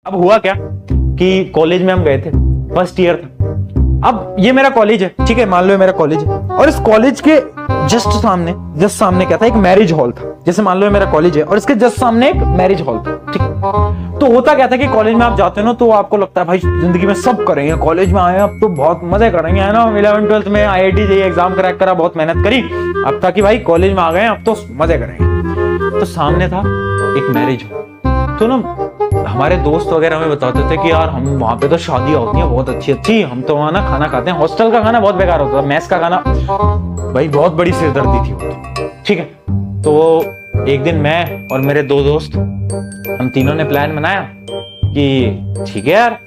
अब हुआ क्या कि कॉलेज में हम गए थे, फर्स्ट ईयर था। अब ये मेरा कॉलेज है, ठीक है, मान लो ये मेरा कॉलेज है, और इस कॉलेज के जस्ट सामने क्या था, एक मैरिज हॉल था। जैसे मान लो ये मेरा कॉलेज है और इसके जस्ट सामने एक मैरिज हॉल था, ठीक है। तो होता क्या था कि कॉलेज में आप जाते हो ना, तो आपको लगता है भाई जिंदगी में सब करेंगे, कॉलेज में आए अब तो बहुत मजे करेंगे, है ना। 11th 12th में IIT JEE एग्जाम क्रैक करा, बहुत मेहनत करी, अब था कि भाई कॉलेज में आ गए, अब तो मजे करेंगे। तो सामने था एक मैरिज हॉल। तो ना हमारे दोस्त वगैरह हमें बताते थे कि यार हम वहाँ पे तो शादियां होती हैं बहुत अच्छी अच्छी, हम तो वहाँ ना खाना खाते हैं, हॉस्टल का खाना बहुत बेकार होता था, मेस का खाना भाई बहुत बड़ी सिरदर्दी थी वो तो, ठीक है। तो एक दिन मैं और मेरे दो दोस्त, हम तीनों ने प्लान बनाया कि ठीक है यार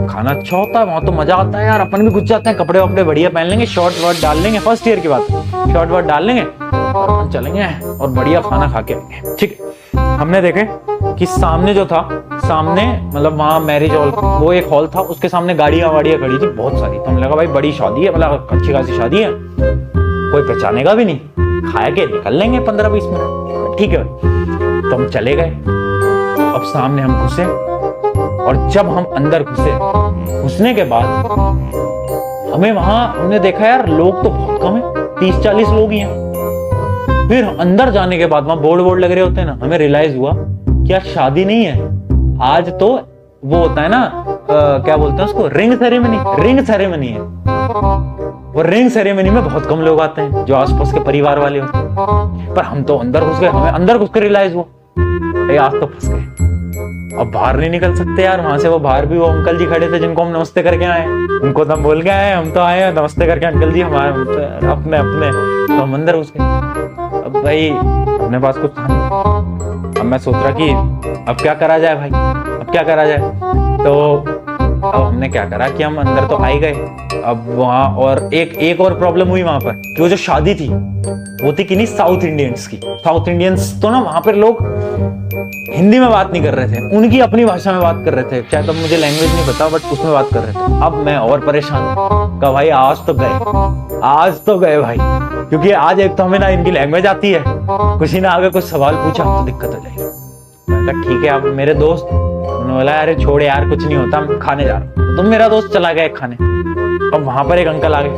खाना अच्छा होता है वहां, तो मजा आता है यार, अपन भी घुस जाते हैं, कपड़े वपड़े बढ़िया पहन लेंगे, शॉर्ट वर्ट डाल लेंगे, फर्स्ट ईयर की बात, शॉर्ट वर्ट डाल लेंगे और अपन चलेंगे और बढ़िया खाना खा के आएंगे, ठीक है। हमने देखे कि सामने जो था, सामने मतलब वहां मैरिज हॉल, वो एक हॉल था, उसके सामने गाड़ियां वाड़ियां खड़ी थी बहुत सारी। तो हमें लगा भाई बड़ी शादी है, मतलब अच्छी खासी शादी है, कोई पहचानेगा भी नहीं, खाए के निकल लेंगे 15-20 मिनट, ठीक है। तो हम चले गए, अब सामने हम घुसे, और जब हम अंदर घुसने के बाद हमने देखा यार लोग तो बहुत कम है, 30-40 लोग ही हैं। फिर अंदर जाने के बाद वहां बोर्ड लग रहे होते हैं ना, हमें रियलाइज हुआ कि यार शादी नहीं है आज, तो वो होता है ना क्या बोलते हैं उसको, रिंग सेरेमनी है। वो रिंग सेरेमनी में बहुत कम लोग आते हैं जो आसपास के परिवार वाले होते हैं। पर हम तो अंदर घुस गए, हमें अंदर घुस कर रियलाइज हुआ आज तो फंस गए, अब बाहर नहीं निकल सकते यार वहां से। वो बाहर भी वो अंकल जी खड़े थे जिनको हम नमस्ते करके आए, उनको तो हम बोल के आए हम तो आए नमस्ते करके, अंकल जी हमारे अपने तो हम अंदर घुस गए। अब भाई अपने पास कुछ था नहीं, अब मैं सोच रहा कि अब क्या करा जाए भाई, अब क्या करा जाए। तो अब हमने क्या करा कि हम अंदर तो आ ही गए। अब वहां और एक और प्रॉब्लम हुई वहां पर कि वो जो शादी थी वो थी कि नहीं साउथ इंडियंस की। साउथ इंडियंस तो ना वहां पर लोग हिंदी में बात नहीं कर रहे थे, उनकी अपनी भाषा में बात कर रहे थे, शायद अब मुझे लैंग्वेज नहीं पता बट उसमें बात कर रहे थे। अब मैं और परेशान का भाई आज तो गए भाई, क्योंकि आज एक तो हमें ना इनकी लैंग्वेज आती है, कुछ ही ना आगे कुछ सवाल पूछा तो दिक्कत हो जाएगी। मैं कहा ठीक है। अब मेरे दोस्त उन्होंने बोला अरे छोड़ यार कुछ नहीं होता, हम खाने जा रहे हैं। तो मेरा दोस्त चला गया खाने। अब वहां पर एक अंकल आ गए,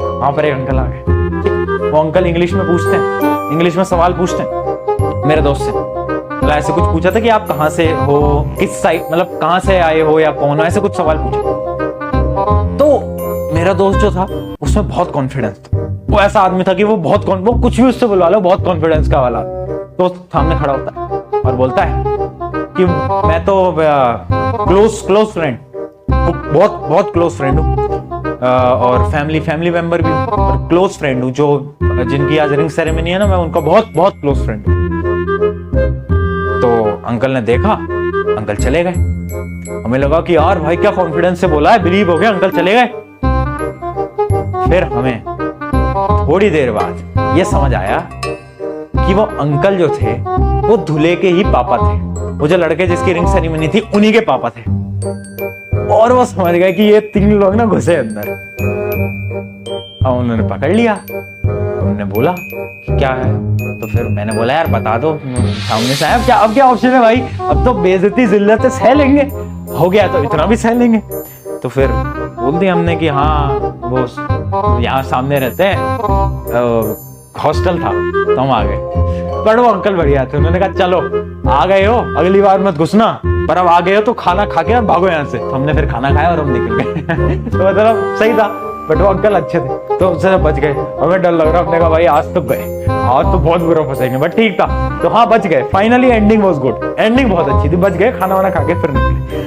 वो अंकल इंग्लिश में पूछते हैं, इंग्लिश में सवाल पूछते हैं मेरे दोस्त से। मतलब ऐसे कुछ पूछा था कि आप कहाँ से हो, किस साइड, मतलब कहाँ से आए हो या कौन हो, ऐसे कुछ सवाल पूछे। तो मेरा दोस्त जो था उसमें बहुत कॉन्फिडेंस था, वो ऐसा आदमी था कि वो कुछ भी उससे बुलवा लो, बहुत कॉन्फिडेंस का वाला। तो सामने खड़ा होता है और बोलता है कि मैं तो क्लोज फ्रेंड, बहुत क्लोज फ्रेंड हूँ, और फैमिली मेंबर भी हूँ, और क्लोज फ्रेंड हूँ, जो जिनकी आज रिंग सेरेमनी है ना, मैं उनका बहुत क्लोज फ्रेंड हूँ। तो अंकल ने देखा, अंकल चले गए। हमें लगा कि यार भाई क्या कॉन्फिडेंस से बोला है, बिलीव हो गया, अंकल चले गए। फिर हमें थोड़ी देर बाद ये समझ आया कि वो अंकल जो थे वो दूल्हे के ही पापा थे, वो जो लड़के जिसकी रिंग सेरेमनी थी उन्हीं के पापा थे। और वो समझ गए कि ये 3 लोग ना घुसे अंदर। अब उन्होंने पकड़ लिया, उन्होंने बोला कि क्या है। तो फिर मैंने बोला यार बता दो, सामने से आया, अब क्या ऑप्शन है भाई, अब तो बेइज्जती जिल्लत सह लेंगे, हो गया तो इतना भी सह लेंगे। तो फिर बोल दिया हमने कि हाँ वो यहाँ सामने रहते हैं, हॉस्टल था, तो हम आ गए। पर वो अंकल बढ़िया थे, उन्होंने कहा चलो आ गए हो अगली बार मत घुसना, पर अब आ गए हो तो खाना खा के भागो यहाँ से। तो हमने फिर खाना खाया और हम निकल गए। तो मतलब सही था, बट वो अंकल अच्छे थे तो उससे बच गए। हमें डर लग रहा, हमने कहा भाई आज तो गए, आज तो बहुत बुरा फंसेंगे, बट ठीक था। तो हाँ बच गए, finally ending was good, ending बहुत अच्छी थी, बच गए, खाना वाना खा के फिर निकले।